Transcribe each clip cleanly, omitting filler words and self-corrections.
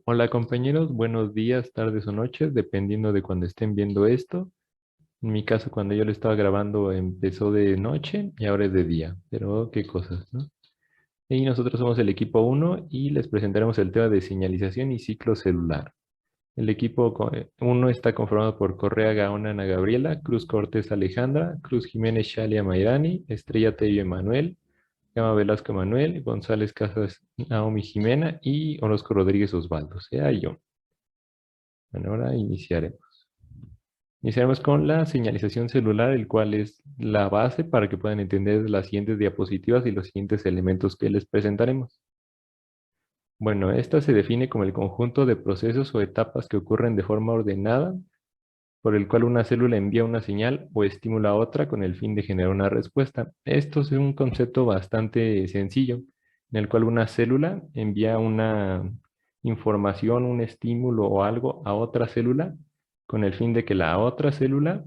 Hola compañeros, buenos días, tardes o noches, dependiendo de cuando estén viendo esto. En mi caso, cuando yo lo estaba grabando, empezó de noche y ahora es de día. Pero qué cosas, ¿no? Y nosotros somos el equipo uno y les presentaremos el tema de señalización y ciclo celular. El equipo 1 está conformado por Correa Gaona Ana Gabriela, Cruz Cortés Alejandra, Cruz Jiménez Shalia Mayrani, Estrella Tello Emanuel, Gama Velasco Manuel, González Casas Naomi Jimena y Orozco Rodríguez Osvaldo, sea yo. Bueno, ahora iniciaremos. Iniciaremos con la señalización celular, el cual es la base para que puedan entender las siguientes diapositivas y los siguientes elementos que les presentaremos. Bueno, esta se define como el conjunto de procesos o etapas que ocurren de forma ordenada, por el cual una célula envía una señal o estímulo a otra con el fin de generar una respuesta. Esto es un concepto bastante sencillo, en el cual una célula envía una información, un estímulo o algo a otra célula con el fin de que la otra célula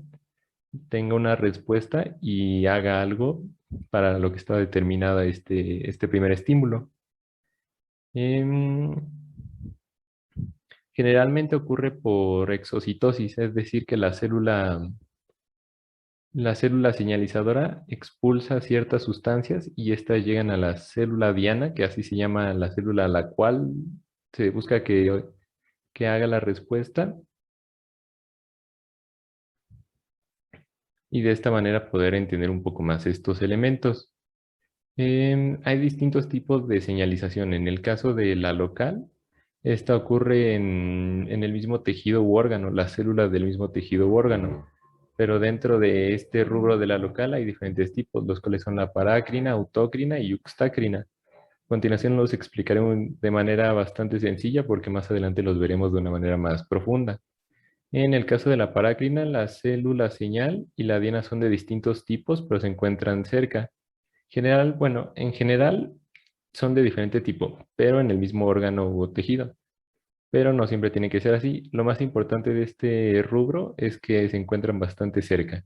tenga una respuesta y haga algo para lo que está determinada este primer estímulo. Em, Generalmente ocurre por exocitosis, es decir, que la célula señalizadora expulsa ciertas sustancias y estas llegan a la célula diana, que así se llama la célula a la cual se busca que haga la respuesta, y de esta manera poder entender un poco más estos elementos. Hay distintos tipos de señalización. En el caso de la local, esta ocurre en el mismo tejido u órgano, las células del mismo tejido u órgano. Pero dentro de este rubro de la local hay diferentes tipos, los cuales son la parácrina, autócrina y yuxtacrina. A continuación los explicaré de manera bastante sencilla porque más adelante los veremos de una manera más profunda. En el caso de la parácrina, la célula señal y la diana son de distintos tipos, pero se encuentran cerca. Bueno, en general son de diferente tipo, pero en el mismo órgano o tejido. Pero no siempre tiene que ser así. Lo más importante de este rubro es que se encuentran bastante cerca.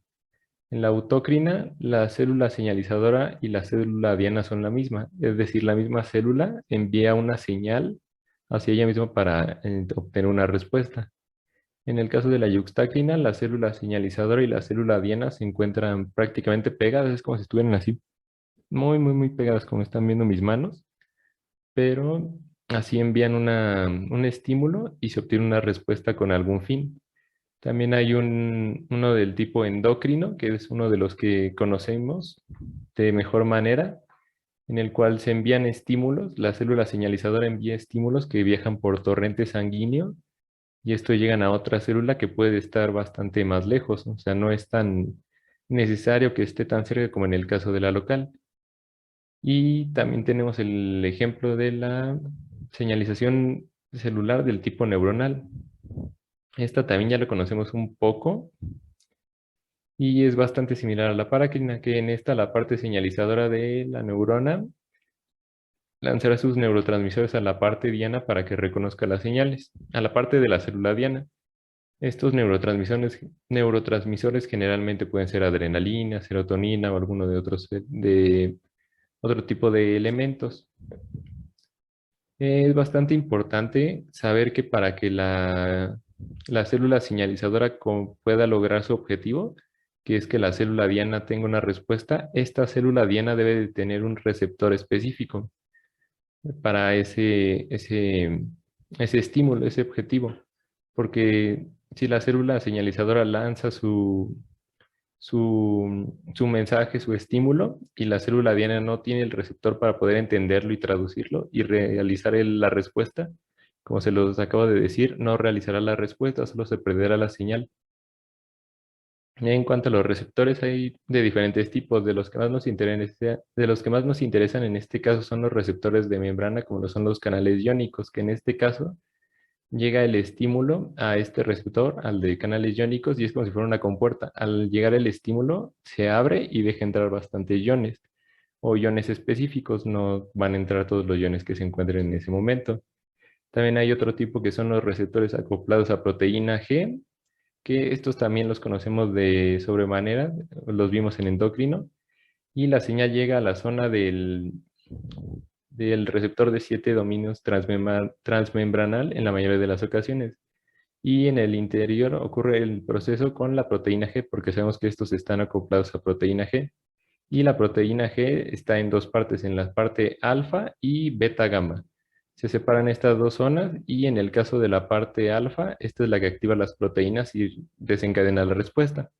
En la autócrina, la célula señalizadora y la célula diana son la misma, es decir, la misma célula envía una señal hacia ella misma para obtener una respuesta. En el caso de la yuxtacrina, la célula señalizadora y la célula diana se encuentran prácticamente pegadas, es como si estuvieran así muy pegadas, como están viendo mis manos, pero así envían un estímulo y se obtiene una respuesta con algún fin. También hay uno del tipo endocrino, que es uno de los que conocemos de mejor manera, en el cual se envían estímulos, la célula señalizadora envía estímulos que viajan por torrente sanguíneo y esto llegan a otra célula que puede estar bastante más lejos, o sea, no es tan necesario que esté tan cerca como en el caso de la local. Y también tenemos el ejemplo de la señalización celular del tipo neuronal. Esta también ya la conocemos un poco y es bastante similar a la parácrina, que en esta la parte señalizadora de la neurona lanzará sus neurotransmisores a la parte diana para que reconozca las señales, a la parte de la célula diana. Estos neurotransmisores generalmente pueden ser adrenalina, serotonina o alguno de otro tipo de elementos. Es bastante importante saber que para que la célula señalizadora pueda lograr su objetivo, que es que la célula diana tenga una respuesta, esta célula diana debe de tener un receptor específico para ese estímulo, ese objetivo. Porque si la célula señalizadora lanza su mensaje, su estímulo, y la célula diana no tiene el receptor para poder entenderlo y traducirlo y realizar la respuesta, como se los acabo de decir, no realizará la respuesta, solo se perderá la señal. Y en cuanto a los receptores, hay de diferentes tipos. De los que más nos interesan en este caso son los receptores de membrana, como lo son los canales iónicos, que en este caso llega el estímulo a este receptor, al de canales iónicos, y es como si fuera una compuerta. Al llegar el estímulo, se abre y deja entrar bastantes iones, o iones específicos, no van a entrar todos los iones que se encuentren en ese momento. También hay otro tipo que son los receptores acoplados a proteína G, que estos también los conocemos de sobremanera, los vimos en endocrino, y la señal llega a la zona del receptor de 7 dominios transmembranal en la mayoría de las ocasiones. Y en el interior ocurre el proceso con la proteína G, porque sabemos que estos están acoplados a proteína G. Y la proteína G está en dos partes, en la parte alfa y beta gamma. Se separan estas dos zonas y en el caso de la parte alfa, esta es la que activa las proteínas y desencadena la respuesta.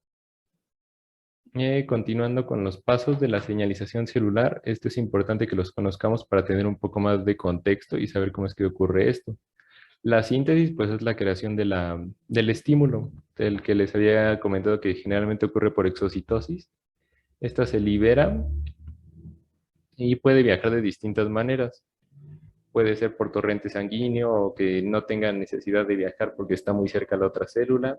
Continuando con los pasos de la señalización celular, esto es importante que los conozcamos para tener un poco más de contexto y saber cómo es que ocurre esto. La síntesis, pues, es la creación del estímulo, del que les había comentado que generalmente ocurre por exocitosis. Esta se libera y puede viajar de distintas maneras. Puede ser por torrente sanguíneo o que no tenga necesidad de viajar porque está muy cerca a la otra célula.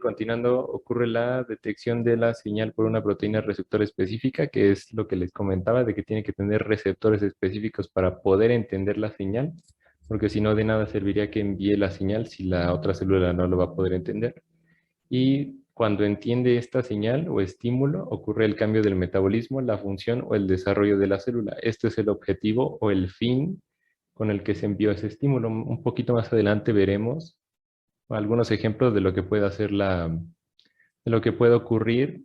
Continuando, ocurre la detección de la señal por una proteína receptor específica, que es lo que les comentaba, de que tiene que tener receptores específicos para poder entender la señal, porque si no, de nada serviría que envíe la señal si la otra célula no lo va a poder entender. Y cuando entiende esta señal o estímulo, ocurre el cambio del metabolismo, la función o el desarrollo de la célula. Este es el objetivo o el fin con el que se envió ese estímulo. Un poquito más adelante veremos algunos ejemplos de lo que puede hacer de lo que puede ocurrir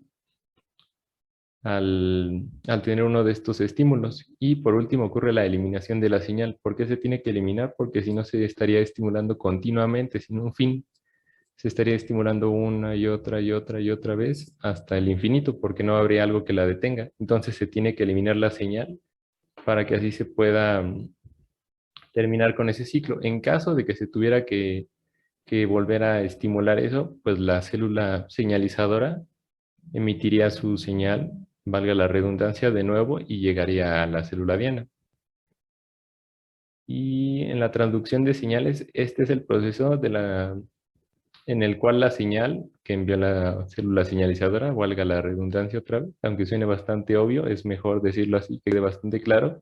al tener uno de estos estímulos. Y por último ocurre la eliminación de la señal. ¿Por qué se tiene que eliminar? Porque si no se estaría estimulando continuamente, sin un fin. Se estaría estimulando una y otra y otra y otra vez hasta el infinito, porque no habría algo que la detenga. Entonces se tiene que eliminar la señal para que así se pueda terminar con ese ciclo. En caso de que se tuviera que volver a estimular eso, pues la célula señalizadora emitiría su señal, valga la redundancia, de nuevo y llegaría a la célula diana. Y en la transducción de señales, este es el proceso en el cual la señal que envió la célula señalizadora, valga la redundancia otra vez, aunque suene bastante obvio, es mejor decirlo así, que quede bastante claro,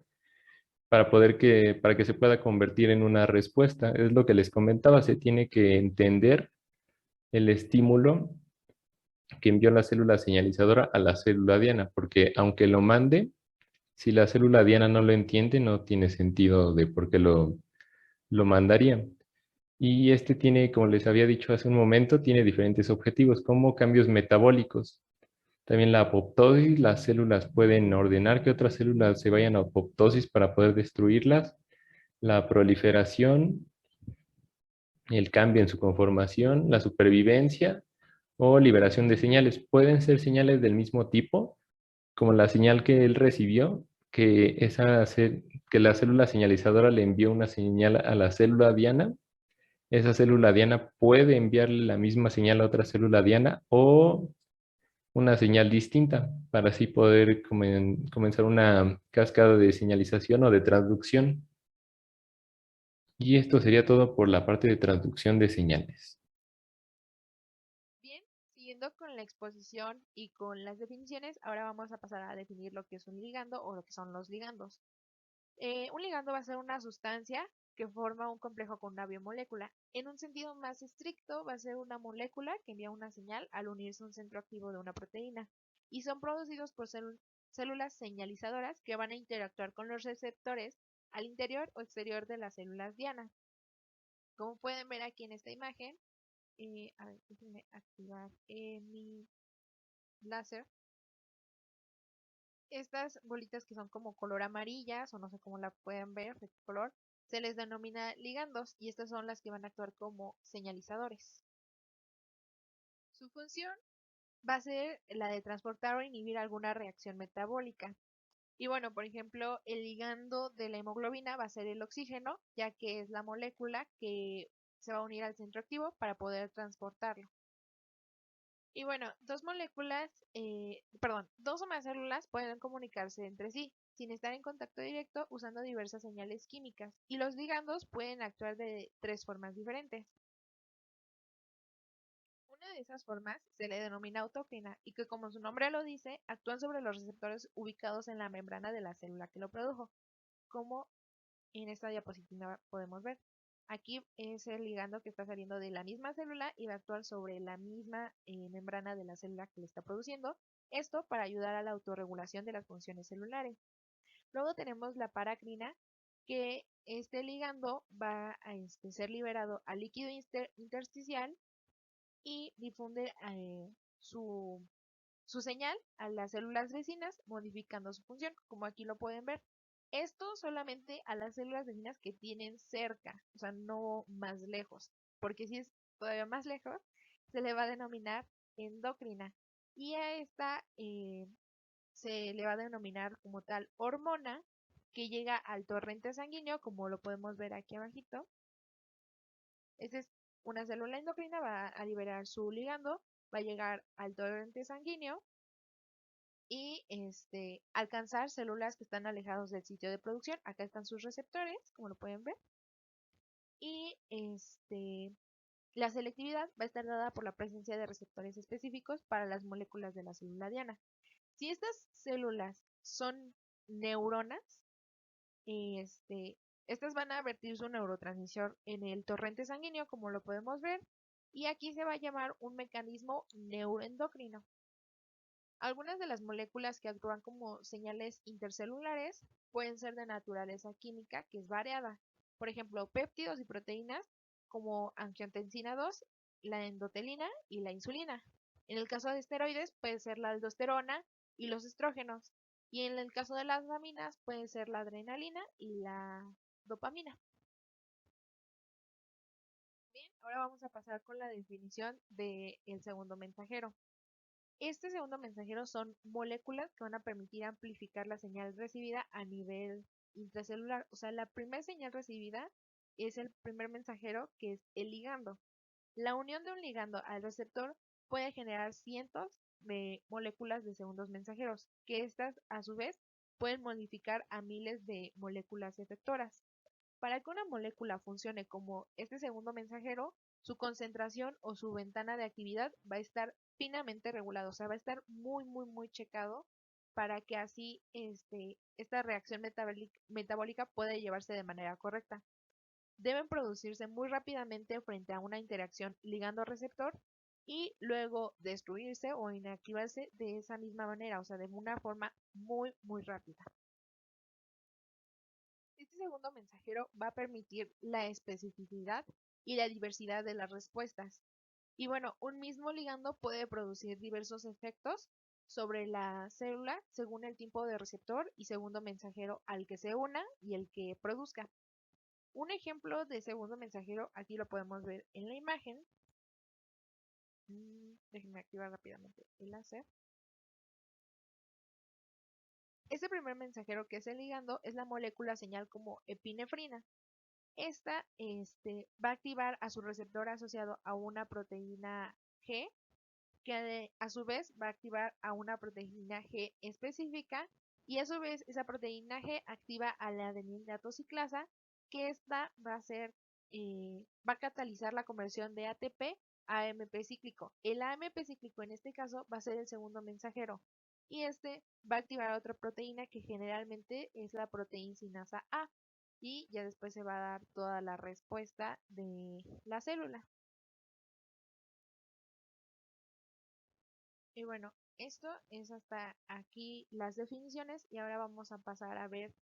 para que se pueda convertir en una respuesta. Es lo que les comentaba, se tiene que entender el estímulo que envió la célula señalizadora a la célula diana, porque aunque lo mande, si la célula diana no lo entiende, no tiene sentido de por qué lo mandaría. Y este tiene, como les había dicho hace un momento, tiene diferentes objetivos, como cambios metabólicos. También la apoptosis, las células pueden ordenar que otras células se vayan a apoptosis para poder destruirlas. La proliferación, el cambio en su conformación, la supervivencia o liberación de señales. Pueden ser señales del mismo tipo, como la señal que él recibió, que la célula señalizadora le envió una señal a la célula diana. Esa célula diana puede enviarle la misma señal a otra célula diana o una señal distinta para así poder comenzar una cascada de señalización o de transducción. Y esto sería todo por la parte de transducción de señales. Bien, siguiendo con la exposición y con las definiciones, ahora vamos a pasar a definir lo que es un ligando o lo que son los ligandos. Un ligando va a ser una sustancia que forma un complejo con una biomolécula. En un sentido más estricto, va a ser una molécula que envía una señal al unirse a un centro activo de una proteína y son producidos por células señalizadoras que van a interactuar con los receptores al interior o exterior de las células diana. Como pueden ver aquí en esta imagen, a ver, déjenme activar mi láser. Estas bolitas que son como color amarillas, o no sé cómo la pueden ver, de qué color, se les denomina ligandos y estas son las que van a actuar como señalizadores. Su función va a ser la de transportar o inhibir alguna reacción metabólica. Y bueno, por ejemplo, el ligando de la hemoglobina va a ser el oxígeno, ya que es la molécula que se va a unir al centro activo para poder transportarlo. Y bueno, dos o más células pueden comunicarse entre sí sin estar en contacto directo usando diversas señales químicas. Y los ligandos pueden actuar de tres formas diferentes. Una de esas formas se le denomina autógena y que, como su nombre lo dice, actúan sobre los receptores ubicados en la membrana de la célula que lo produjo, como en esta diapositiva podemos ver. Aquí es el ligando que está saliendo de la misma célula y va a actuar sobre la misma membrana de la célula que le está produciendo. Esto para ayudar a la autorregulación de las funciones celulares. Luego tenemos la paracrina, que este ligando va a ser liberado al líquido intersticial y difunde su señal a las células vecinas, modificando su función, como aquí lo pueden ver. Esto solamente a las células vecinas que tienen cerca, o sea, no más lejos, porque si es todavía más lejos, se le va a denominar endocrina. Y a esta se le va a denominar como tal hormona, que llega al torrente sanguíneo, como lo podemos ver aquí abajito. Esta es una célula endocrina, va a liberar su ligando, va a llegar al torrente sanguíneo y alcanzar células que están alejados del sitio de producción. Acá están sus receptores, como lo pueden ver. Y la selectividad va a estar dada por la presencia de receptores específicos para las moléculas de la célula diana. Si estas células son neuronas, estas van a vertir su neurotransmisor en el torrente sanguíneo, como lo podemos ver, y aquí se va a llamar un mecanismo neuroendocrino. Algunas de las moléculas que actúan como señales intercelulares pueden ser de naturaleza química, que es variada. Por ejemplo, péptidos y proteínas como angiotensina 2, la endotelina y la insulina. En el caso de esteroides puede ser la aldosterona y los estrógenos. Y en el caso de las aminas puede ser la adrenalina y la dopamina. Bien, ahora vamos a pasar con la definición del segundo mensajero. Este segundo mensajero son moléculas que van a permitir amplificar la señal recibida a nivel intracelular. O sea, la primera señal recibida es el primer mensajero, que es el ligando. La unión de un ligando al receptor puede generar cientos de moléculas de segundos mensajeros, que estas a su vez pueden modificar a miles de moléculas efectoras. Para que una molécula funcione como este segundo mensajero, su concentración o su ventana de actividad va a estar finamente regulado, o sea, va a estar muy, muy, muy checado para que así esta reacción metabólica pueda llevarse de manera correcta. Deben producirse muy rápidamente frente a una interacción ligando-receptor y luego destruirse o inactivarse de esa misma manera, o sea, de una forma muy, muy rápida. Este segundo mensajero va a permitir la especificidad y la diversidad de las respuestas. Y bueno, un mismo ligando puede producir diversos efectos sobre la célula según el tipo de receptor y segundo mensajero al que se una y el que produzca. Un ejemplo de segundo mensajero, aquí lo podemos ver en la imagen. Déjenme activar rápidamente el láser. Este primer mensajero, que es el ligando, es la molécula señal como epinefrina. Esta va a activar a su receptor asociado a una proteína G, que a su vez va a activar a una proteína G específica, y a su vez esa proteína G activa a la adenina tosiclasa, que esta va a catalizar la conversión de ATP a AMP cíclico. El AMP cíclico en este caso va a ser el segundo mensajero, y va a activar a otra proteína que generalmente es la proteína sinasa A, y ya después se va a dar toda la respuesta de la célula. Y bueno, esto es hasta aquí las definiciones, y ahora vamos a pasar a ver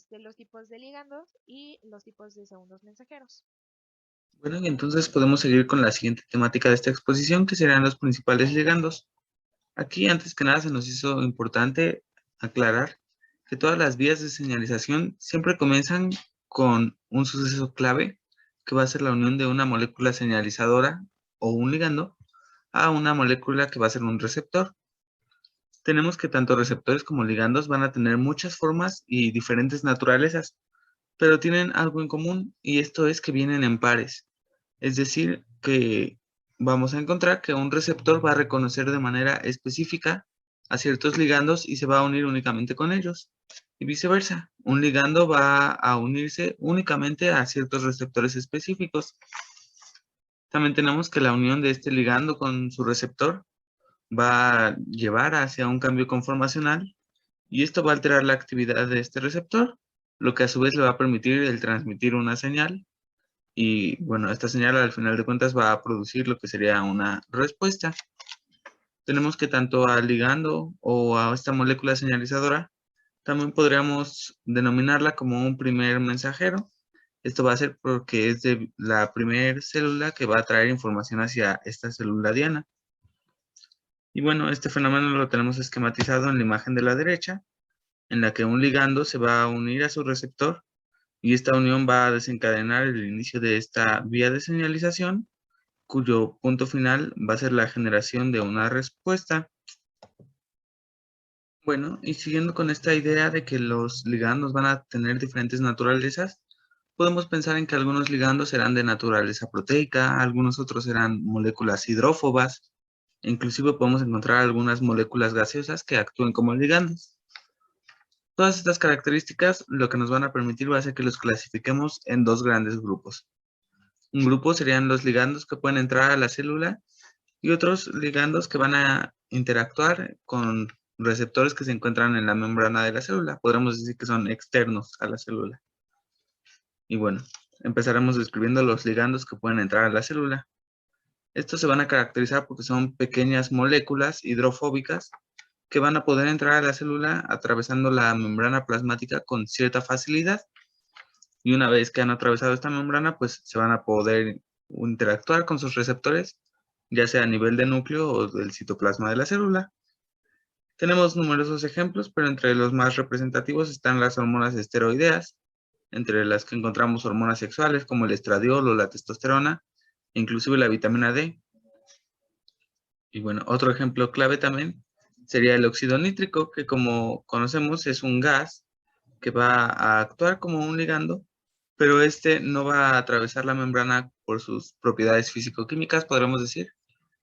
los tipos de ligandos y los tipos de segundos mensajeros. Bueno, y entonces podemos seguir con la siguiente temática de esta exposición, que serán los principales ligandos. Aquí, antes que nada, se nos hizo importante aclarar que todas las vías de señalización siempre comienzan con un suceso clave, que va a ser la unión de una molécula señalizadora o un ligando a una molécula que va a ser un receptor. Tenemos que tanto receptores como ligandos van a tener muchas formas y diferentes naturalezas, pero tienen algo en común, y esto es que vienen en pares. Es decir, que vamos a encontrar que un receptor va a reconocer de manera específica a ciertos ligandos y se va a unir únicamente con ellos. Y viceversa, un ligando va a unirse únicamente a ciertos receptores específicos. También tenemos que la unión de este ligando con su receptor va a llevar hacia un cambio conformacional, y esto va a alterar la actividad de este receptor, lo que a su vez le va a permitir el transmitir una señal. Y bueno, esta señal al final de cuentas va a producir lo que sería una respuesta. Tenemos que tanto al ligando o a esta molécula señalizadora También podríamos denominarla como un primer mensajero. Esto va a ser porque es de la primera célula que va a traer información hacia esta célula diana. Y bueno, este fenómeno lo tenemos esquematizado en la imagen de la derecha, en la que un ligando se va a unir a su receptor y esta unión va a desencadenar el inicio de esta vía de señalización, cuyo punto final va a ser la generación de una respuesta. Bueno, y siguiendo con esta idea de que los ligandos van a tener diferentes naturalezas, podemos pensar en que algunos ligandos serán de naturaleza proteica, algunos otros serán moléculas hidrófobas, e inclusive podemos encontrar algunas moléculas gaseosas que actúen como ligandos. Todas estas características lo que nos van a permitir va a ser que los clasifiquemos en dos grandes grupos. Un grupo serían los ligandos que pueden entrar a la célula y otros ligandos que van a interactuar con receptores que se encuentran en la membrana de la célula. Podríamos decir que son externos a la célula. Y bueno, empezaremos describiendo los ligandos que pueden entrar a la célula. Estos se van a caracterizar porque son pequeñas moléculas hidrofóbicas que van a poder entrar a la célula atravesando la membrana plasmática con cierta facilidad. Y una vez que han atravesado esta membrana, pues se van a poder interactuar con sus receptores, ya sea a nivel de núcleo o del citoplasma de la célula. Tenemos numerosos ejemplos, pero entre los más representativos están las hormonas esteroideas, entre las que encontramos hormonas sexuales como el estradiol o la testosterona, e inclusive la vitamina D. Y bueno, otro ejemplo clave también sería el óxido nítrico, que como conocemos es un gas que va a actuar como un ligando, pero este no va a atravesar la membrana por sus propiedades físico-químicas, podríamos decir,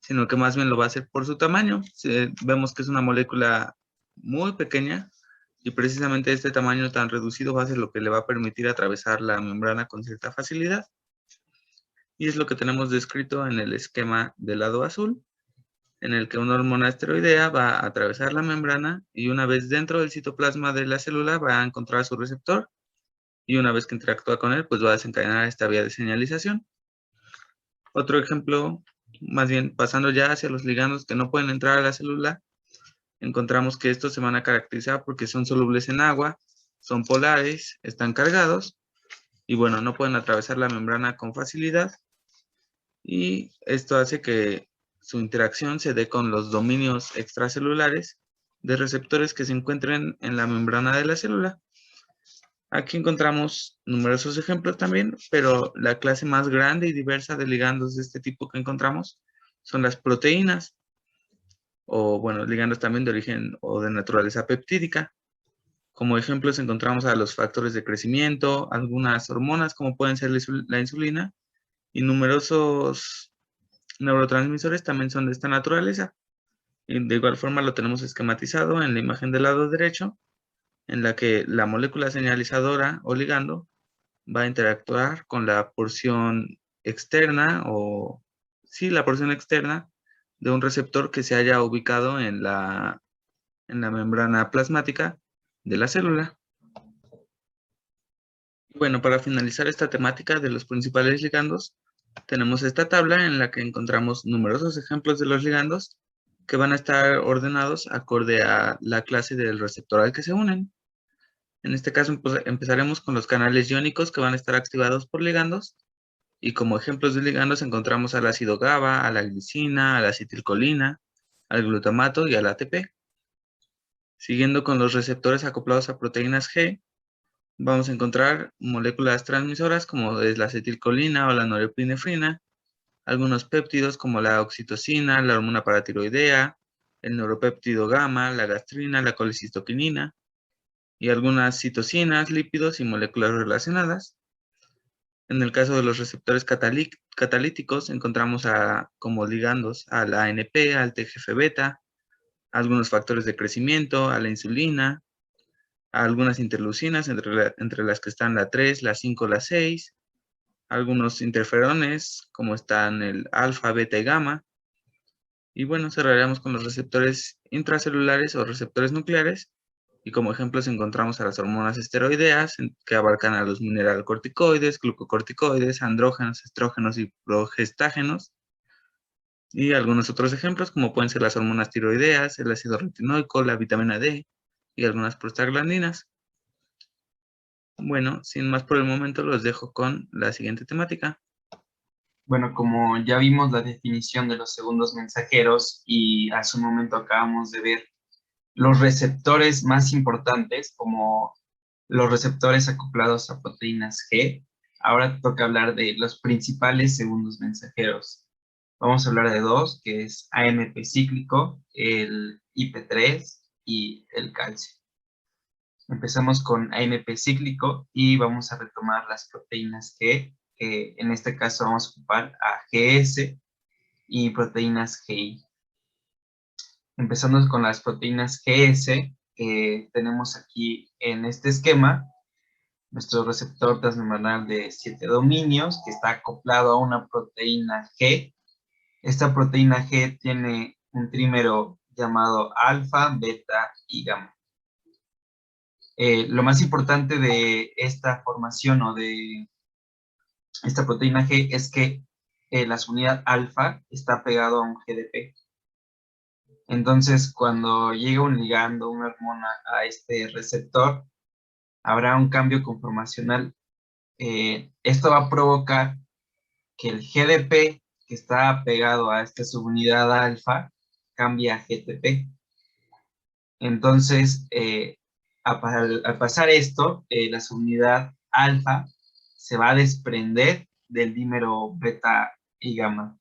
sino que más bien lo va a hacer por su tamaño. Vemos que es una molécula muy pequeña y precisamente este tamaño tan reducido va a ser lo que le va a permitir atravesar la membrana con cierta facilidad. Y es lo que tenemos descrito en el esquema del lado azul, en el que una hormona esteroidea va a atravesar la membrana y una vez dentro del citoplasma de la célula va a encontrar su receptor y una vez que interactúa con él, pues va a desencadenar esta vía de señalización. Otro ejemplo, más bien pasando ya hacia los ligandos que no pueden entrar a la célula, encontramos que estos se van a caracterizar porque son solubles en agua, son polares, están cargados y bueno, no pueden atravesar la membrana con facilidad y esto hace que su interacción se dé con los dominios extracelulares de receptores que se encuentren en la membrana de la célula. Aquí encontramos numerosos ejemplos también, pero la clase más grande y diversa de ligandos de este tipo que encontramos son las proteínas, o bueno, ligandos también de origen o de naturaleza peptídica. Como ejemplos encontramos a los factores de crecimiento, algunas hormonas como pueden ser la insulina, y numerosos neurotransmisores también son de esta naturaleza. Y de igual forma lo tenemos esquematizado en la imagen del lado derecho, en la que la molécula señalizadora o ligando va a interactuar con la porción externa o, sí, la porción externa de un receptor que se haya ubicado en la membrana plasmática de la célula. Bueno, para finalizar esta temática de los principales ligandos, tenemos esta tabla en la que encontramos numerosos ejemplos de los ligandos que van a estar ordenados acorde a la clase del receptor al que se unen. En este caso, pues, empezaremos con los canales iónicos que van a estar activados por ligandos. Y como ejemplos de ligandos encontramos al ácido GABA, a la glicina, a la acetilcolina, al glutamato y al ATP. Siguiendo con los receptores acoplados a proteínas G, vamos a encontrar moléculas transmisoras como es la acetilcolina o la norepinefrina, algunos péptidos como la oxitocina, la hormona paratiroidea, el neuropéptido gamma, la gastrina, la colecistoquinina, y algunas citocinas, lípidos y moléculas relacionadas. En el caso de los receptores catalíticos, encontramos como ligandos al ANP, al TGF-beta, algunos factores de crecimiento, a la insulina, a algunas interleucinas, entre las que están la 3, la 5, la 6, algunos interferones, como están el alfa, beta y gamma. Y bueno, cerraremos con los receptores intracelulares o receptores nucleares. Y como ejemplos encontramos a las hormonas esteroideas, que abarcan a los mineralocorticoides, glucocorticoides, andrógenos, estrógenos y progestágenos. Y algunos otros ejemplos, como pueden ser las hormonas tiroideas, el ácido retinoico, la vitamina D y algunas prostaglandinas. Bueno, sin más por el momento, los dejo con la siguiente temática. Bueno, como ya vimos la definición de los segundos mensajeros y hace un momento acabamos de ver los receptores más importantes, como los receptores acoplados a proteínas G, ahora toca hablar de los principales segundos mensajeros. Vamos a hablar de dos, que es AMP cíclico, el IP3 y el calcio. Empezamos con AMP cíclico y vamos a retomar las proteínas G, que en este caso vamos a ocupar a GS y proteínas GI. Empezando con las proteínas GS, tenemos aquí en este esquema nuestro receptor transmembranal de 7 dominios que está acoplado a una proteína G. Esta proteína G tiene un trímero llamado alfa, beta y gamma. Lo más importante de esta formación o de esta proteína G es que la subunidad alfa está pegado a un GDP. Entonces, cuando llega un ligando, una hormona a este receptor, habrá un cambio conformacional. Esto va a provocar que el GDP que está pegado a esta subunidad alfa cambie a GTP. Entonces, al pasar esto, la subunidad alfa se va a desprender del dímero beta y gamma.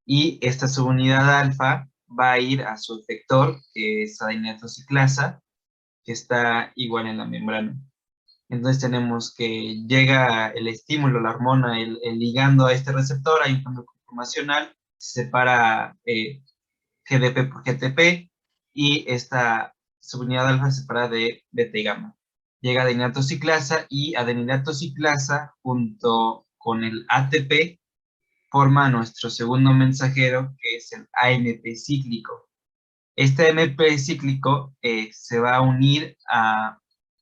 Y esta subunidad alfa va a ir a su efector, que es adeninatociclasa, que está igual en la membrana. Entonces tenemos que llega el estímulo, la hormona, el ligando a este receptor, hay un cambio conformacional, se separa GDP por GTP, y esta subunidad alfa se separa de beta y gamma. Llega adeninatociclasa y adeninatociclasa junto con el ATP forma nuestro segundo mensajero, que es el AMP cíclico. Este AMP cíclico se va a unir a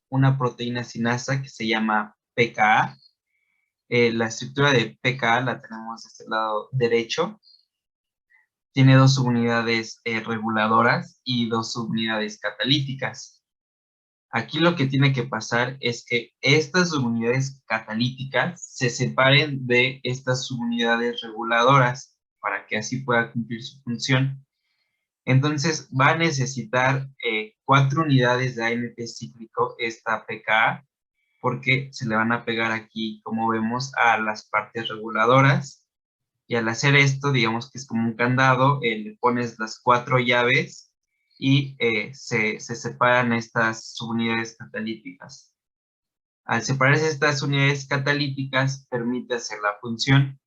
una proteína sinasa que se llama PKA. La estructura de PKA la tenemos de este lado derecho. Tiene dos subunidades reguladoras y dos subunidades catalíticas. Aquí lo que tiene que pasar es que estas subunidades catalíticas se separen de estas subunidades reguladoras para que así pueda cumplir su función. Entonces va a necesitar 4 unidades de AMP cíclico esta PKA, porque se le van a pegar aquí, como vemos, a las partes reguladoras. Y al hacer esto, digamos que es como un candado, le pones las 4 llaves y se separan estas subunidades catalíticas. Al separarse estas unidades catalíticas, permite hacer la función.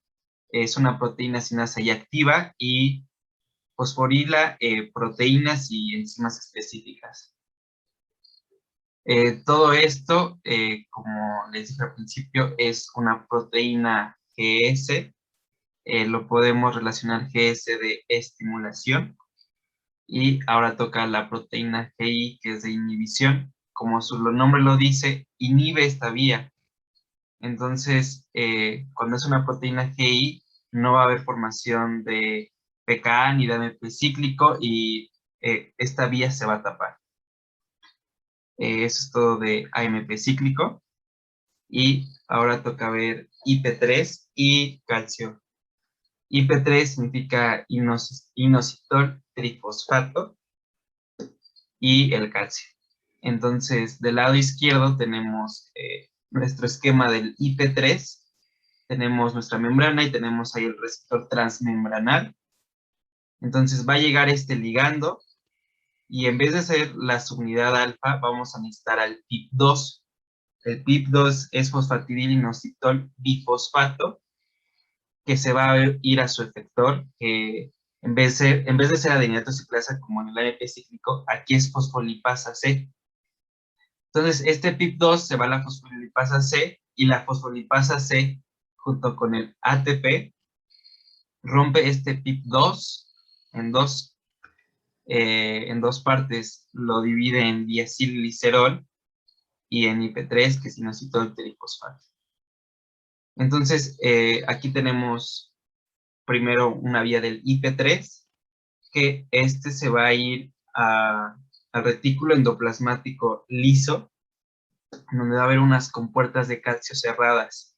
Es una proteína sinasa ya activa y fosforila proteínas y enzimas específicas. Todo esto, como les dije al principio, es una proteína GS. Lo podemos relacionar GS de estimulación. Y ahora toca la proteína GI, que es de inhibición. Como su nombre lo dice, inhibe esta vía. Entonces, cuando es una proteína GI, no va a haber formación de PKA ni de AMP cíclico y esta vía se va a tapar. Eso es todo de AMP cíclico. Y ahora toca ver IP3 y calcio. IP3 significa inositol trifosfato y el calcio. Entonces, del lado izquierdo tenemos nuestro esquema del IP3. Tenemos nuestra membrana y tenemos ahí el receptor transmembranal. Entonces va a llegar este ligando y en vez de ser la subunidad alfa, vamos a necesitar al PIP2. El PIP2 es fosfatidilinositol bifosfato, que se va a ir a su efector, que en vez de ser adeninatociclasa como en el AMP cíclico, aquí es fosfolipasa C. Entonces, este PIP2 se va a la fosfolipasa C y la fosfolipasa C, junto con el ATP, rompe este PIP2 en dos partes. Lo divide en diacilglicerol y en IP3, que es inositol trifosfato. Entonces, aquí tenemos primero una vía del IP3, que este se va a ir a al retículo endoplasmático liso, donde va a haber unas compuertas de calcio cerradas.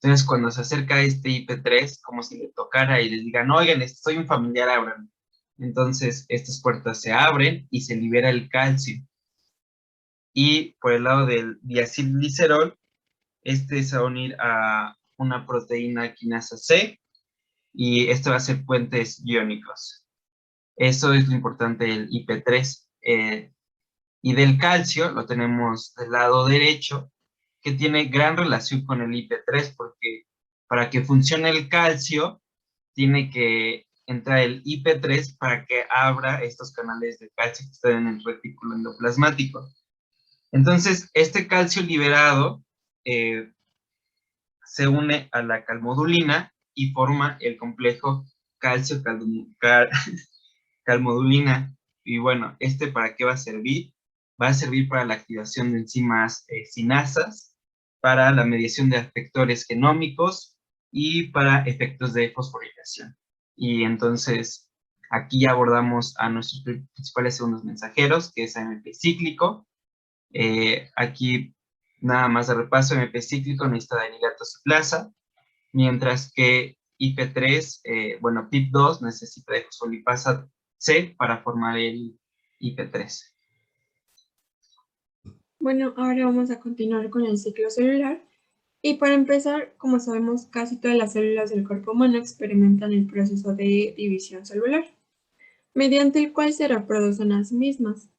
Entonces, cuando se acerca este IP3, como si le tocara y les digan, oigan, soy un familiar, abran. Entonces, estas puertas se abren y se libera el calcio. Y por el lado del diacilglicerol, este se va a unir a una proteína quinasa C, y esto va a ser puentes iónicos. Eso es lo importante del IP3. Y del calcio lo tenemos del lado derecho, que tiene gran relación con el IP3, porque para que funcione el calcio, tiene que entrar el IP3 para que abra estos canales de calcio que están en el retículo endoplasmático. Entonces, este calcio liberado se une a la calmodulina y forma el complejo calmodulina. Y bueno, ¿para qué va a servir? Va a servir para la activación de enzimas sinasas, para la mediación de efectores genómicos y para efectos de fosforilación. Y entonces, aquí ya abordamos a nuestros principales segundos mensajeros, que es AMP cíclico. Aquí, nada más de repaso, MP cíclico necesita de anilatosplasa, mientras que IP3, bueno, PIP2 necesita de fosfolipasa C para formar el IP3. Bueno, ahora vamos a continuar con el ciclo celular. Y para empezar, como sabemos, casi todas las células del cuerpo humano experimentan el proceso de división celular, mediante el cual se reproducen a sí mismas.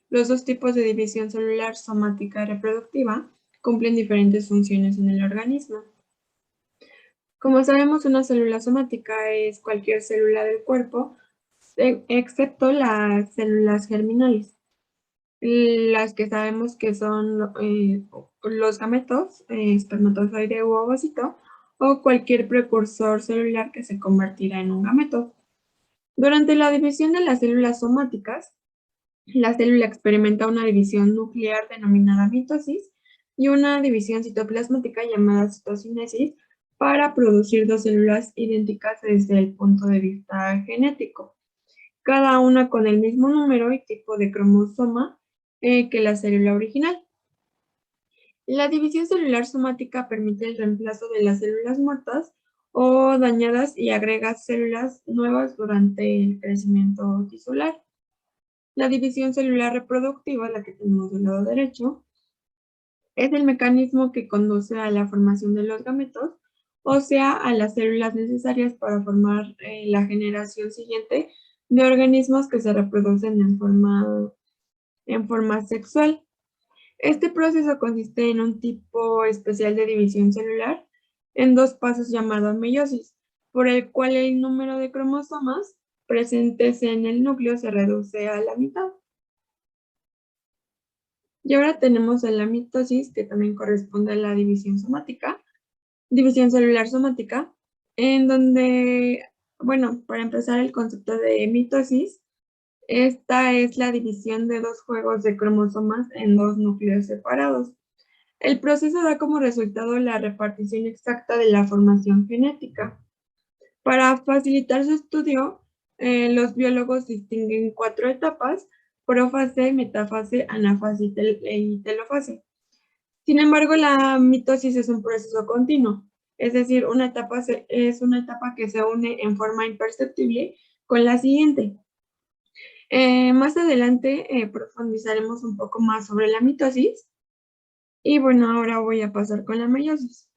Los dos tipos de división celular, somática y reproductiva, cumplen diferentes funciones en el organismo. Como sabemos, una célula somática es cualquier célula del cuerpo, excepto las células germinales, las que sabemos que son los gametos, espermatozoide u ovocito, o cualquier precursor celular que se convertirá en un gameto. Durante la división de las células somáticas, la célula experimenta una división nuclear denominada mitosis y una división citoplasmática llamada citocinesis para producir dos células idénticas desde el punto de vista genético, cada una con el mismo número y tipo de cromosoma que la célula original. La división celular somática permite el reemplazo de las células muertas o dañadas y agrega células nuevas durante el crecimiento tisular. La división celular reproductiva, la que tenemos del lado derecho, es el mecanismo que conduce a la formación de los gametos, o sea, a las células necesarias para formar la generación siguiente de organismos que se reproducen en forma sexual. Este proceso consiste en un tipo especial de división celular en dos pasos llamado meiosis, por el cual el número de cromosomas presentes en el núcleo se reduce a la mitad. Y ahora tenemos a la mitosis, que también corresponde a la división celular somática, en donde, bueno, para empezar el concepto de mitosis, esta es la división de dos juegos de cromosomas en dos núcleos separados. El proceso da como resultado la repartición exacta de la formación genética. Para facilitar su estudio, los biólogos distinguen 4 etapas: prófase, metafase, anafase y telofase. Sin embargo, la mitosis es un proceso continuo, es decir, es una etapa que se une en forma imperceptible con la siguiente. Más adelante profundizaremos un poco más sobre la mitosis. Y bueno, ahora voy a pasar con la meiosis.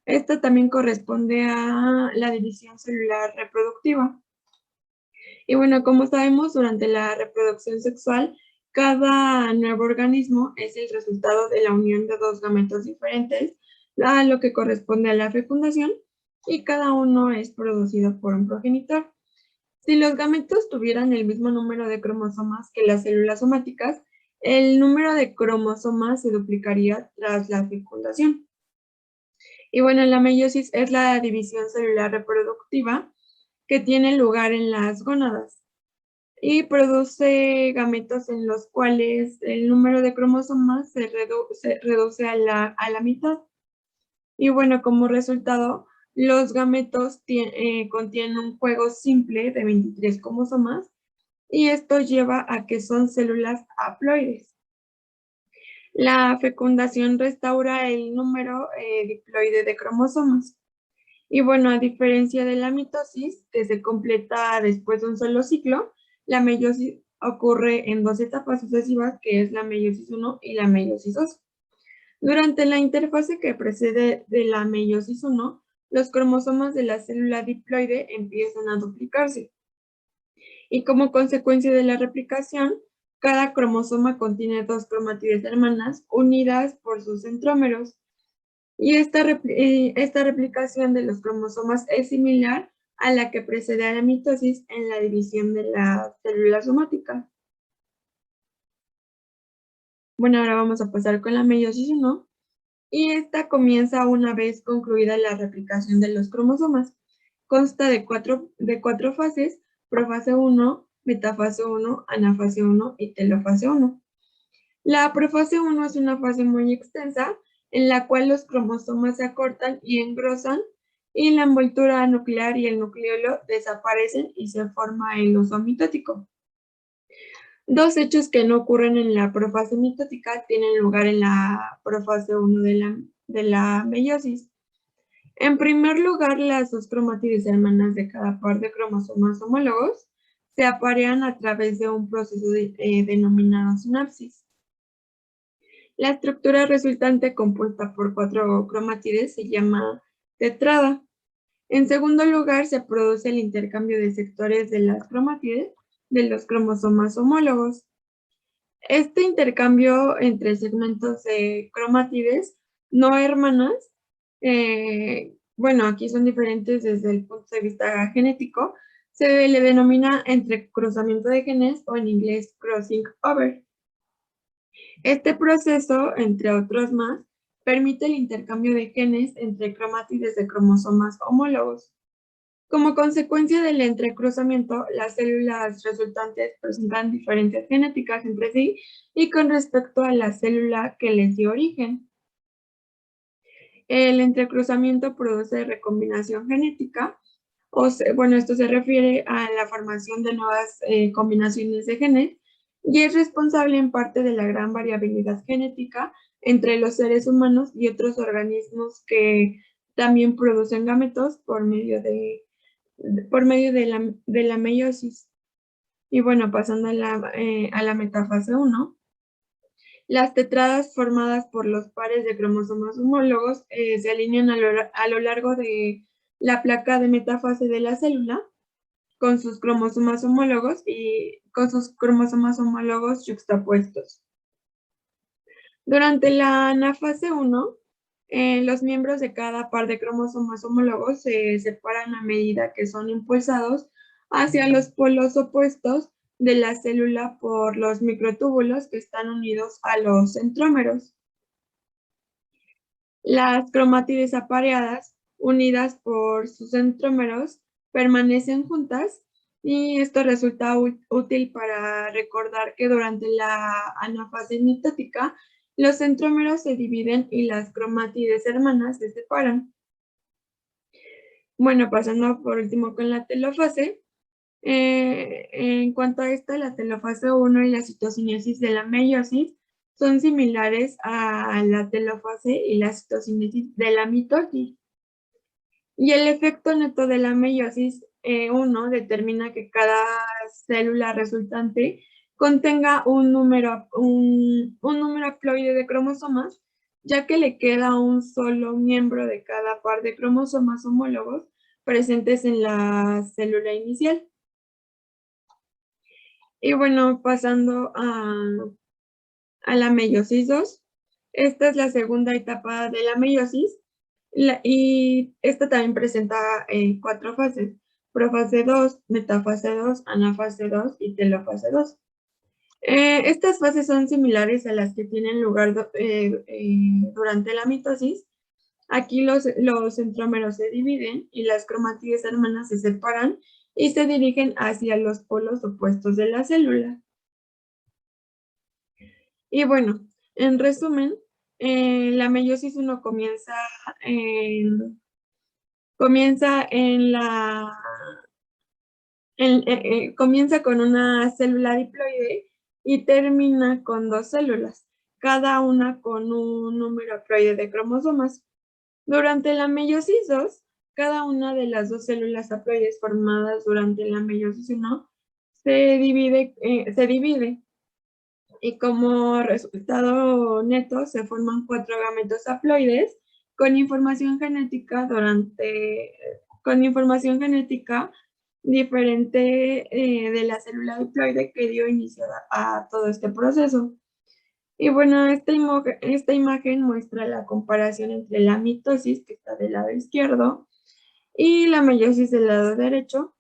Esta también corresponde a la división celular reproductiva. Y bueno, como sabemos, durante la reproducción sexual, cada nuevo organismo es el resultado de la unión de dos gametos diferentes, a lo que corresponde a la fecundación, y cada uno es producido por un progenitor. Si los gametos tuvieran el mismo número de cromosomas que las células somáticas, el número de cromosomas se duplicaría tras la fecundación. Y bueno, la meiosis es la división celular reproductiva que tiene lugar en las gónadas y produce gametos en los cuales el número de cromosomas se reduce a la mitad. Y bueno, como resultado, los gametos contienen un juego simple de 23 cromosomas y esto lleva a que son células haploides. La fecundación restaura el número diploide de cromosomas. Y bueno, a diferencia de la mitosis, que se completa después de un solo ciclo, la meiosis ocurre en 2 etapas sucesivas, que es la meiosis 1 y la meiosis 2. Durante la interfase que precede de la meiosis 1, los cromosomas de la célula diploide empiezan a duplicarse. Y como consecuencia de la replicación, cada cromosoma contiene 2 cromátides hermanas unidas por sus centrómeros. Y esta replicación de los cromosomas es similar a la que precede a la mitosis en la división de la célula somática. Bueno, ahora vamos a pasar con la meiosis 1. Y esta comienza una vez concluida la replicación de los cromosomas. Consta de cuatro fases: profase 1, metafase 1, anafase 1 y telofase 1. La profase 1 es una fase muy extensa en la cual los cromosomas se acortan y engrosan y la envoltura nuclear y el nucleolo desaparecen y se forma el oso mitótico. Dos hechos que no ocurren en la profase mitótica tienen lugar en la profase 1 de la meiosis. En primer lugar, las 2 cromátides hermanas de cada par de cromosomas homólogos se aparean a través de un proceso denominado sinapsis. La estructura resultante, compuesta por 4 cromátides, se llama tetrada. En segundo lugar, se produce el intercambio de sectores de las cromátides de los cromosomas homólogos. Este intercambio entre segmentos de cromátides no hermanas, bueno, aquí son diferentes desde el punto de vista genético, se le denomina entrecruzamiento de genes o en inglés crossing over. Este proceso, entre otros más, permite el intercambio de genes entre cromátides de cromosomas homólogos. Como consecuencia del entrecruzamiento, las células resultantes presentan diferentes genéticas entre sí y con respecto a la célula que les dio origen. El entrecruzamiento produce recombinación genética, bueno, esto se refiere a la formación de nuevas combinaciones de genes y es responsable en parte de la gran variabilidad genética entre los seres humanos y otros organismos que también producen gametos por medio de la meiosis. Y bueno, pasando a la metafase 1, las tetradas formadas por los pares de cromosomas homólogos se alinean a lo largo de la placa de metafase de la célula con sus cromosomas homólogos yuxtapuestos. Durante la anafase 1, los miembros de cada par de cromosomas homólogos se separan a medida que son impulsados hacia los polos opuestos de la célula por los microtúbulos que están unidos a los centrómeros. Las cromátides apareadas, unidas por sus centrómeros, permanecen juntas y esto resulta útil para recordar que durante la anafase mitótica los centrómeros se dividen y las cromátides hermanas se separan. Bueno, pasando por último con la telofase. En cuanto a esta, la telofase 1 y la citocinesis de la meiosis son similares a la telofase y la citocinesis de la mitosis. Y el efecto neto de la meiosis 1 determina que cada célula resultante contenga un número haploide de cromosomas, ya que le queda un solo miembro de cada par de cromosomas homólogos presentes en la célula inicial. Y bueno, pasando a la meiosis 2, esta es la segunda etapa de la meiosis y esta también presenta 4 fases: profase 2, metafase 2, anafase 2 y telofase 2. Estas fases son similares a las que tienen lugar durante la mitosis. Aquí los centrómeros se dividen y las cromátides hermanas se separan y se dirigen hacia los polos opuestos de la célula. Y bueno, en resumen, la meiosis 1 comienza en comienza con una célula diploide y termina con 2 células, cada una con un número haploide de cromosomas. Durante la meiosis 2, cada una de las 2 células haploides formadas durante la meiosis 1 se divide y como resultado neto se forman 4 gametos haploides con información genética diferente de la célula diploide que dio inicio a todo este proceso. Y bueno, esta imagen muestra la comparación entre la mitosis, que está del lado izquierdo, y la meiosis del lado derecho,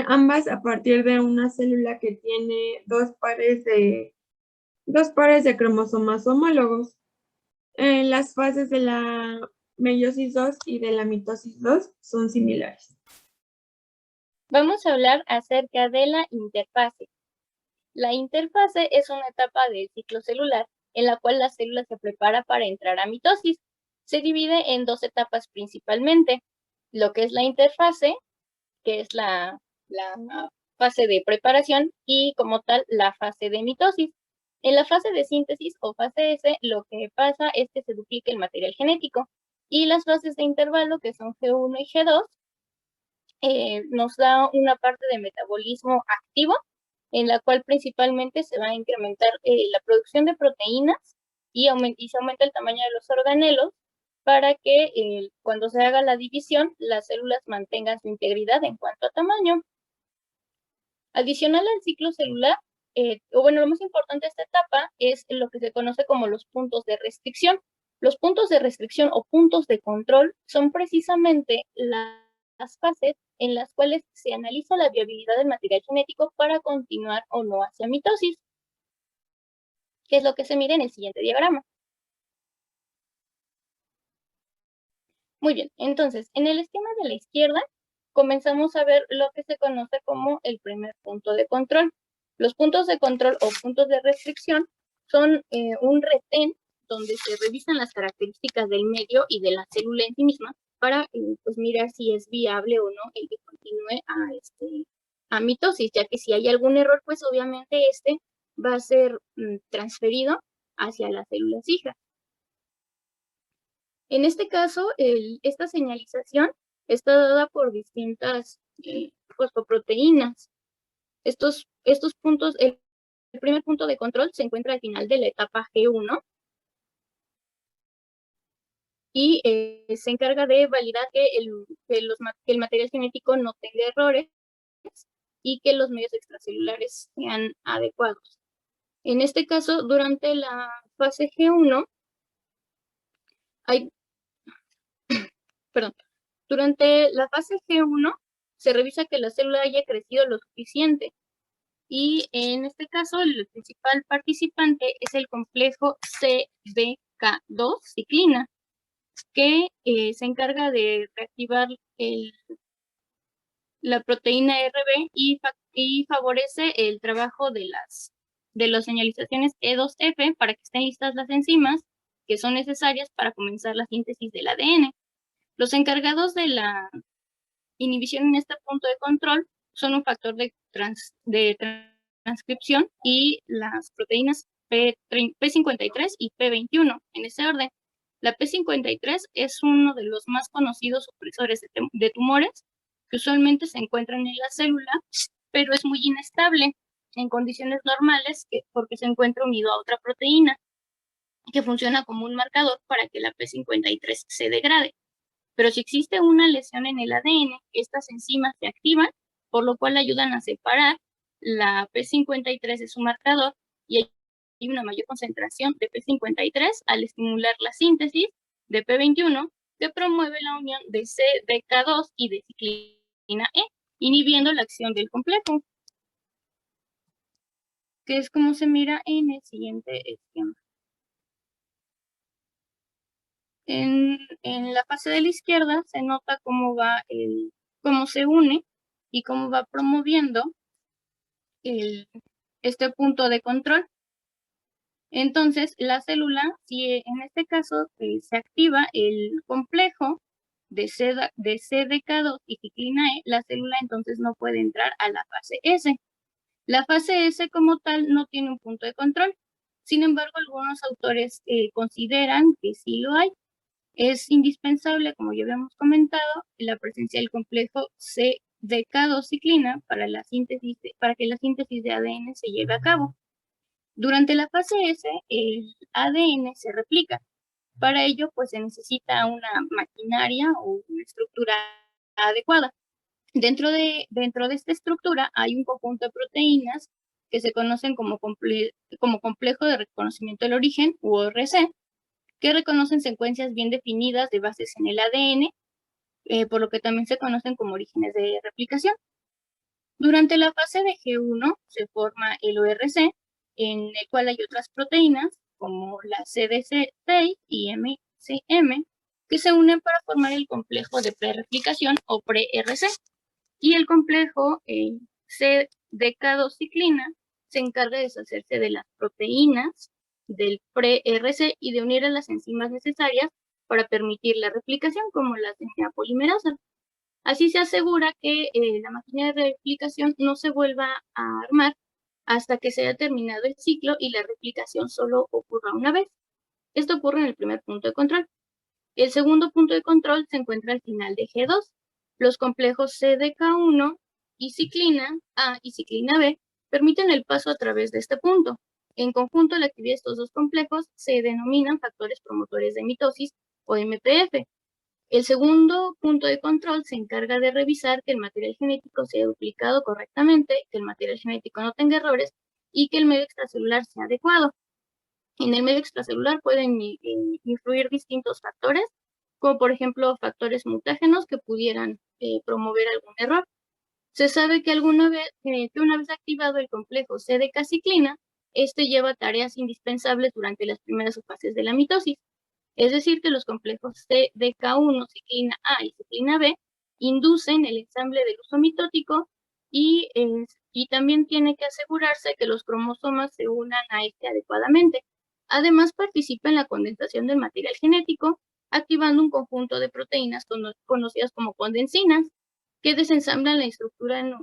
ambas a partir de una célula que tiene dos pares de cromosomas homólogos. Las fases de la meiosis 2 y de la mitosis 2 son similares. Vamos a hablar acerca de la interfase. La interfase es una etapa del ciclo celular en la cual la célula se prepara para entrar a mitosis. Se divide en 2 etapas principalmente, lo que es la interfase, que es la fase de preparación, y como tal la fase de mitosis. En la fase de síntesis o fase S, lo que pasa es que se duplica el material genético, y las fases de intervalo, que son G1 y G2, nos da una parte de metabolismo activo, en la cual principalmente se va a incrementar la producción de proteínas y se aumenta el tamaño de los organelos para que cuando se haga la división, las células mantengan su integridad en cuanto a tamaño. Adicional al ciclo celular, lo más importante de esta etapa es lo que se conoce como los puntos de restricción. Los puntos de restricción o puntos de control son precisamente las fases en las cuales se analiza la viabilidad del material genético para continuar o no hacia mitosis, que es lo que se mira en el siguiente diagrama. Muy bien, entonces, en el esquema de la izquierda, comenzamos a ver lo que se conoce como el primer punto de control. Los puntos de control o puntos de restricción son un retén donde se revisan las características del medio y de la célula en sí misma para pues mirar si es viable o no el que continúe a mitosis, ya que si hay algún error, pues obviamente este va a ser transferido hacia las células hijas. En este caso, esta señalización está dada por distintas fosfoproteínas. Estos puntos, el primer punto de control se encuentra al final de la etapa G1 y se encarga de validar que el material genético no tenga errores y que los medios extracelulares sean adecuados. En este caso, durante la fase G1, durante la fase G1 se revisa que la célula haya crecido lo suficiente. Y en este caso, el principal participante es el complejo CBK2 ciclina, que se encarga de reactivar la proteína RB y favorece el trabajo de las señalizaciones E2F para que estén listas las enzimas que son necesarias para comenzar la síntesis del ADN. Los encargados de la inhibición en este punto de control son un factor de transcripción y las proteínas P53 y P21, en ese orden. La P53 es uno de los más conocidos supresores de tumores que usualmente se encuentran en la célula, pero es muy inestable en condiciones normales porque se encuentra unido a otra proteína que funciona como un marcador para que la P53 se degrade. Pero si existe una lesión en el ADN, estas enzimas se activan, por lo cual ayudan a separar la P53 de su marcador y hay una mayor concentración de P53 al estimular la síntesis de P21 que promueve la unión de CBK2 y de ciclina E, inhibiendo la acción del complejo, que es como se mira en el siguiente esquema. En la fase de la izquierda se nota cómo se une y cómo va promoviendo este punto de control. Entonces, la célula, si en este caso se activa el complejo, de CDK2 y ciclina E, la célula entonces no puede entrar a la fase S. La fase S como tal no tiene un punto de control. Sin embargo, algunos autores consideran que sí lo hay. Es indispensable, como ya habíamos comentado, la presencia del complejo CDK2 ciclina para que la síntesis de ADN se lleve a cabo. Durante la fase S, el ADN se replica. Para ello, pues se necesita una maquinaria o una estructura adecuada. Dentro de esta estructura hay un conjunto de proteínas que se conocen como complejo de reconocimiento del origen, u ORC, que reconocen secuencias bien definidas de bases en el ADN, por lo que también se conocen como orígenes de replicación. Durante la fase de G1 se forma el ORC, en el cual hay otras proteínas, como la CDC6 y MCM, que se unen para formar el complejo de prereplicación o pre-RC. Y el complejo CDK2 ciclina se encarga de deshacerse de las proteínas del pre-RC y de unir a las enzimas necesarias para permitir la replicación, como la DNA polimerasa. Así se asegura que la máquina de replicación no se vuelva a armar hasta que se haya terminado el ciclo y la replicación solo ocurra una vez. Esto ocurre en el primer punto de control. El segundo punto de control se encuentra al final de G2. Los complejos CDK1 y ciclina A y ciclina B permiten el paso a través de este punto. En conjunto, la actividad de estos dos complejos se denominan factores promotores de mitosis o MPF. El segundo punto de control se encarga de revisar que el material genético sea duplicado correctamente, que el material genético no tenga errores y que el medio extracelular sea adecuado. En el medio extracelular pueden influir distintos factores, como por ejemplo factores mutágenos que pudieran promover algún error. Se sabe que una vez activado el complejo CDK-ciclina, este lleva tareas indispensables durante las primeras fases de la mitosis. Es decir, que los complejos CDK1, ciclina A y ciclina B inducen el ensamble del uso mitótico y también tiene que asegurarse que los cromosomas se unan a este adecuadamente. Además, participa en la condensación del material genético, activando un conjunto de proteínas conocidas como condensinas, que desensamblan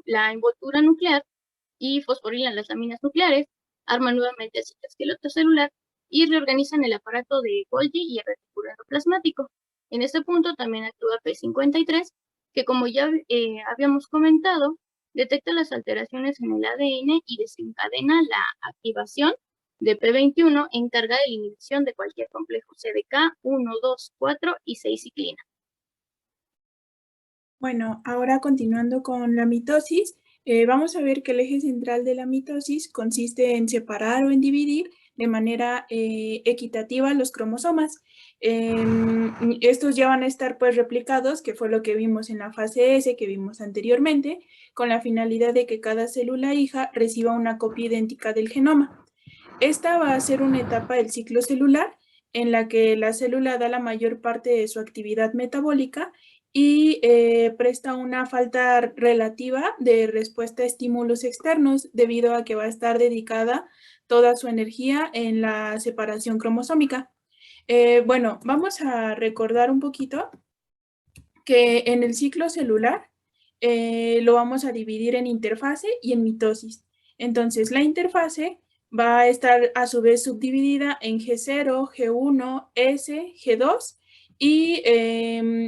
la envoltura nuclear y fosforilan las láminas nucleares, arman nuevamente el citoesqueleto celular y reorganizan el aparato de Golgi y el retículo endoplasmático. En este punto también actúa P53, que como ya habíamos comentado, detecta las alteraciones en el ADN y desencadena la activación de P21, encargada de la inhibición de cualquier complejo CDK 1, 2, 4 y 6 ciclina. Bueno, ahora continuando con la mitosis, vamos a ver que el eje central de la mitosis consiste en separar o en dividir de manera equitativa los cromosomas. Estos ya van a estar pues replicados, que fue lo que vimos en la fase S que vimos anteriormente, con la finalidad de que cada célula hija reciba una copia idéntica del genoma. Esta va a ser una etapa del ciclo celular en la que la célula da la mayor parte de su actividad metabólica y presta una falta relativa de respuesta a estímulos externos debido a que va a estar dedicada toda su energía en la separación cromosómica. Bueno, vamos a recordar un poquito que en el ciclo celular lo vamos a dividir en interfase y en mitosis. Entonces, la interfase va a estar a su vez subdividida en G0, G1, S, G2 y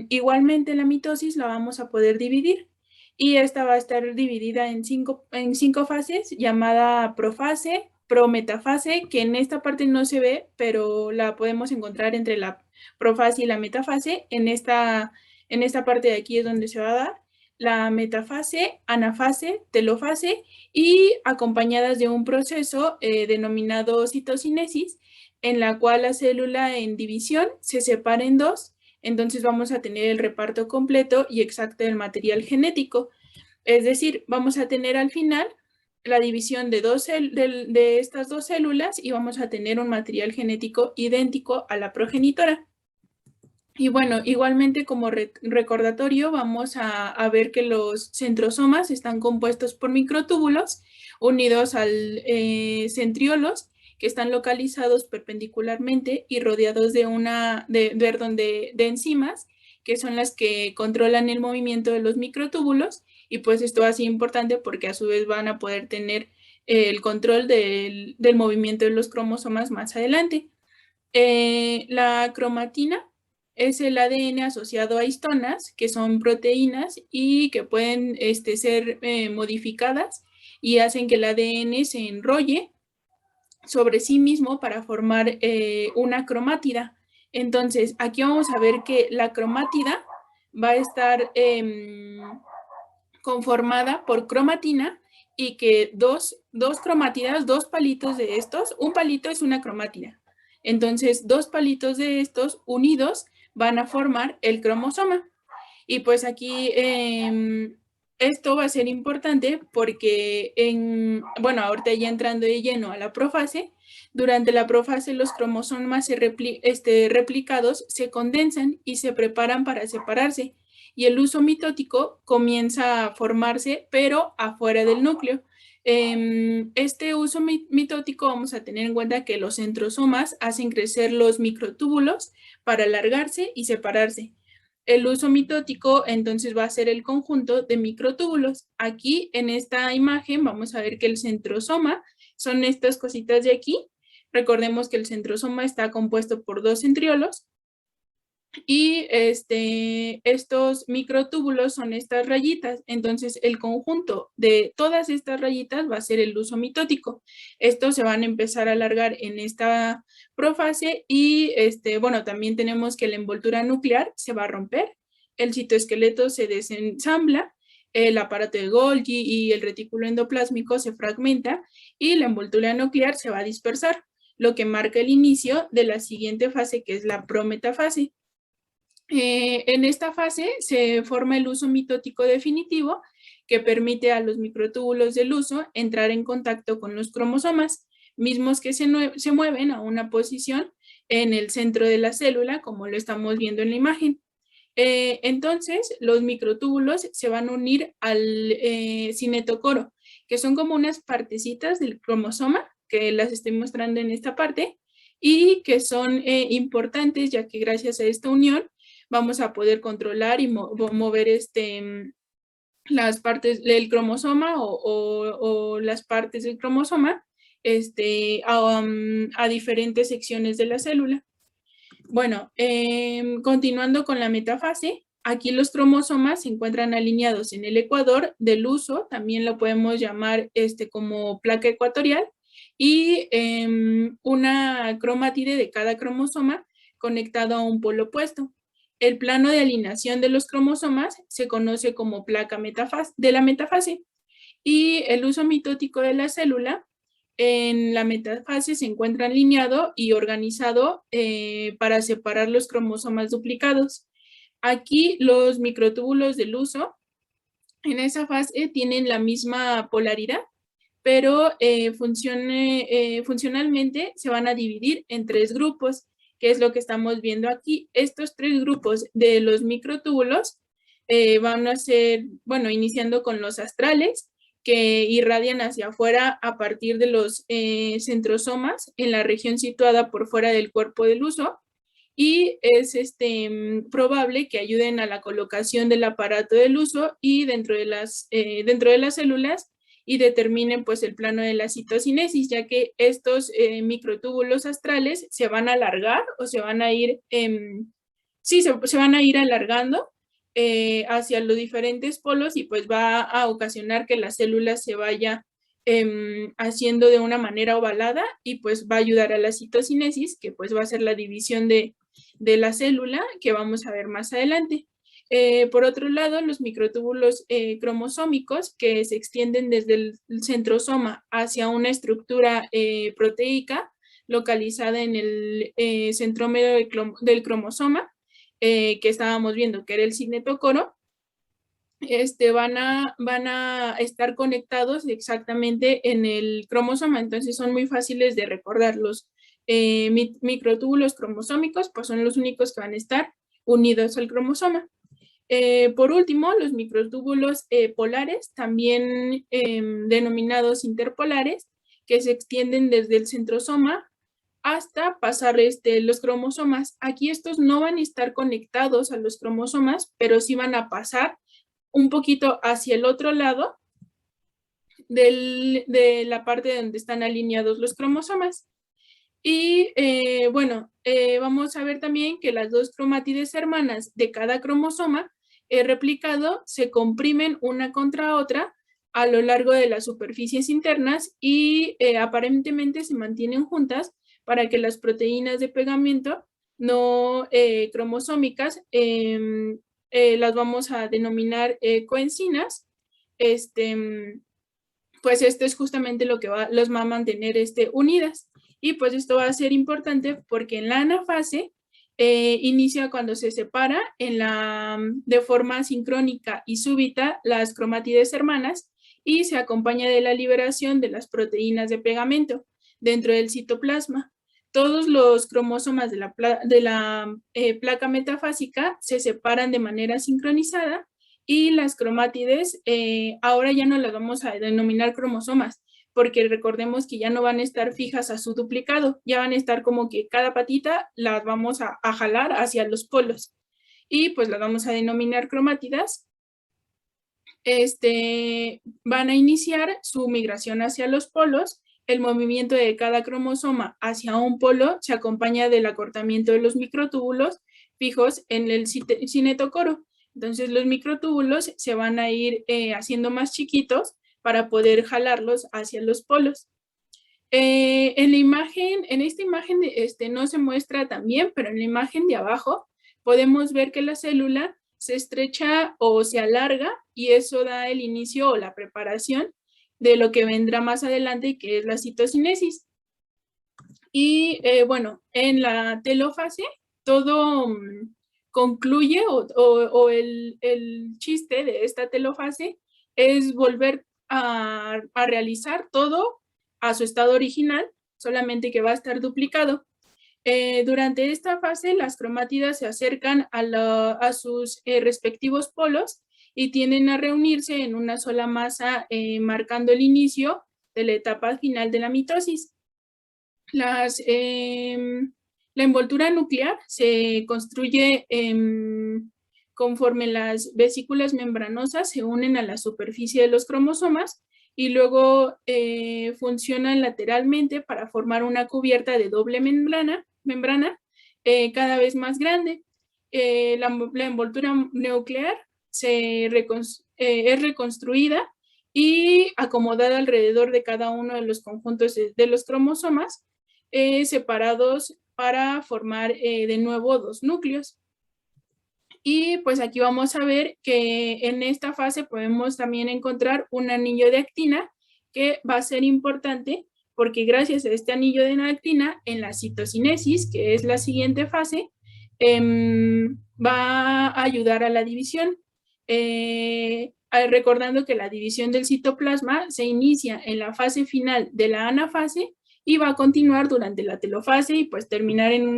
igualmente la mitosis la vamos a poder dividir. Y esta va a estar dividida en cinco fases, llamada profase, prometafase, que en esta parte no se ve, pero la podemos encontrar entre la profase y la metafase. En esta parte de aquí es donde se va a dar la metafase, anafase, telofase y acompañadas de un proceso denominado citocinesis, en la cual la célula en división se separa en dos. Entonces vamos a tener el reparto completo y exacto del material genético. Es decir, vamos a tener al final la división de estas dos células y vamos a tener un material genético idéntico a la progenitora. Y bueno, igualmente como recordatorio vamos a ver que los centrosomas están compuestos por microtúbulos unidos al centriolos, que están localizados perpendicularmente y rodeados de enzimas que son las que controlan el movimiento de los microtúbulos, y pues esto va a ser importante porque a su vez van a poder tener el control del movimiento de los cromosomas más adelante. La cromatina es el ADN asociado a histonas, que son proteínas y que pueden ser modificadas y hacen que el ADN se enrolle sobre sí mismo para formar una cromátida. Entonces, aquí vamos a ver que la cromátida va a estar conformada por cromatina y que dos cromátidas, dos palitos de estos, un palito es una cromátida. Entonces, dos palitos de estos unidos van a formar el cromosoma. Y pues aquí esto va a ser importante porque bueno, ahorita ya entrando de lleno a la profase, durante la profase los cromosomas replicados se condensan y se preparan para separarse. Y el uso mitótico comienza a formarse, pero afuera del núcleo. Este uso mitótico vamos a tener en cuenta que los centrosomas hacen crecer los microtúbulos para alargarse y separarse. El uso mitótico entonces va a ser el conjunto de microtúbulos. Aquí en esta imagen vamos a ver que el centrosoma son estas cositas de aquí. Recordemos que el centrosoma está compuesto por dos centriolos y estos microtúbulos son estas rayitas. Entonces el conjunto de todas estas rayitas va a ser el uso mitótico. Estos se van a empezar a alargar en esta profase y bueno, también tenemos que la envoltura nuclear se va a romper, el citoesqueleto se desensambla, el aparato de Golgi y el retículo endoplásmico se fragmenta y la envoltura nuclear se va a dispersar, lo que marca el inicio de la siguiente fase, que es la prometafase. En esta fase se forma el uso mitótico definitivo que permite a los microtúbulos del uso entrar en contacto con los cromosomas, mismos que se mueven a una posición en el centro de la célula, como lo estamos viendo en la imagen. Entonces, los microtúbulos se van a unir al cinetocoro, que son como unas partecitas del cromosoma, que las estoy mostrando en esta parte, y que son importantes, ya que gracias a esta unión vamos a poder controlar y mover las partes del cromosoma o las partes del cromosoma a diferentes secciones de la célula. Bueno, continuando con la metafase, aquí los cromosomas se encuentran alineados en el ecuador del uso, también lo podemos llamar como placa ecuatorial, y una cromátide de cada cromosoma conectado a un polo opuesto. El plano de alineación de los cromosomas se conoce como placa de la metafase, y el uso mitótico de la célula en la metafase se encuentra alineado y organizado para separar los cromosomas duplicados. Aquí los microtúbulos del uso en esa fase tienen la misma polaridad, pero funcionalmente se van a dividir en tres grupos, que es lo que estamos viendo aquí. Estos tres grupos de los microtúbulos van a ser, bueno, iniciando con los astrales, que irradian hacia afuera a partir de los centrosomas en la región situada por fuera del cuerpo del uso, y es probable que ayuden a la colocación del aparato del uso y dentro de las células y determinen pues el plano de la citocinesis, ya que estos microtúbulos astrales se van a alargar o se van a ir, se van a ir alargando hacia los diferentes polos y pues va a ocasionar que la célula se vaya haciendo de una manera ovalada y pues va a ayudar a la citocinesis, que pues va a ser la división de la célula que vamos a ver más adelante. Por otro lado, los microtúbulos cromosómicos que se extienden desde el centrosoma hacia una estructura proteica localizada en el centrómero del cromosoma, que estábamos viendo que era el cinetocoro, van a estar conectados exactamente en el cromosoma, entonces son muy fáciles de recordar. Los microtúbulos cromosómicos pues son los únicos que van a estar unidos al cromosoma. Por último, los microtúbulos polares, también denominados interpolares, que se extienden desde el centrosoma hasta pasar los cromosomas. Aquí estos no van a estar conectados a los cromosomas, pero sí van a pasar un poquito hacia el otro lado de la parte donde están alineados los cromosomas. Y bueno, vamos a ver también que las dos cromátides hermanas de cada cromosoma replicado se comprimen una contra otra a lo largo de las superficies internas y aparentemente se mantienen juntas para que las proteínas de pegamento no cromosómicas las vamos a denominar coenzinas. Pues esto es justamente lo que los va a mantener unidas. Y pues esto va a ser importante porque en la anafase inicia cuando se separa de forma sincrónica y súbita las cromátides hermanas y se acompaña de la liberación de las proteínas de pegamento dentro del citoplasma. Todos los cromosomas de la placa metafásica se separan de manera sincronizada y las cromátides ahora ya no las vamos a denominar cromosomas, porque recordemos que ya no van a estar fijas a su duplicado, ya van a estar como que cada patita las vamos a jalar hacia los polos y pues las vamos a denominar cromátidas. Van a iniciar su migración hacia los polos. El movimiento de cada cromosoma hacia un polo se acompaña del acortamiento de los microtúbulos fijos en el cinetocoro. Entonces los microtúbulos se van a ir haciendo más chiquitos para poder jalarlos hacia los polos. En esta imagen no se muestra tan bien, pero en la imagen de abajo podemos ver que la célula se estrecha o se alarga y eso da el inicio o la preparación de lo que vendrá más adelante, que es la citocinesis. Y bueno, en la telófase todo concluye o el chiste de esta telófase es volver a realizar todo a su estado original, solamente que va a estar duplicado. Durante esta fase, las cromátidas se acercan a sus respectivos polos y tienden a reunirse en una sola masa, marcando el inicio de la etapa final de la mitosis. La envoltura nuclear se construye conforme las vesículas membranosas se unen a la superficie de los cromosomas y luego funcionan lateralmente para formar una cubierta de doble membrana cada vez más grande. La envoltura nuclear es reconstruida y acomodada alrededor de cada uno de los conjuntos de los cromosomas separados para formar de nuevo dos núcleos. Y pues aquí vamos a ver que en esta fase podemos también encontrar un anillo de actina que va a ser importante porque gracias a este anillo de actina en la citocinesis, que es la siguiente fase, va a ayudar a la división. Recordando que la división del citoplasma se inicia en la fase final de la anafase y va a continuar durante la telofase y pues terminar en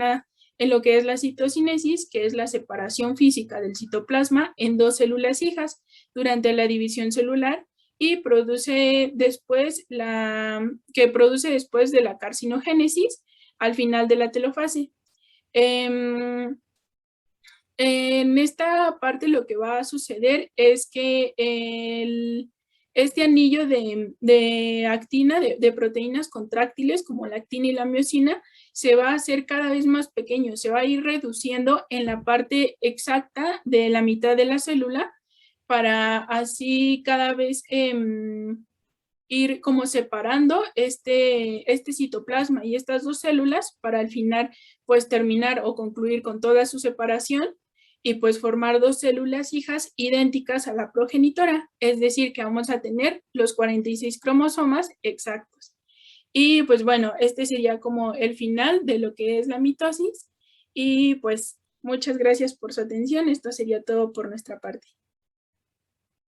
lo que es la citocinesis, que es la separación física del citoplasma en dos células hijas durante la división celular y produce después de la carcinogénesis al final de la telofase. En esta parte lo que va a suceder es que este anillo de actina, de proteínas contráctiles como la actina y la miosina, se va a hacer cada vez más pequeño, se va a ir reduciendo en la parte exacta de la mitad de la célula para así cada vez ir como separando este citoplasma y estas dos células para al final pues terminar o concluir con toda su separación y pues formar dos células hijas idénticas a la progenitora, es decir, que vamos a tener los 46 cromosomas exactos. Y pues bueno, este sería como el final de lo que es la mitosis y pues muchas gracias por su atención, esto sería todo por nuestra parte.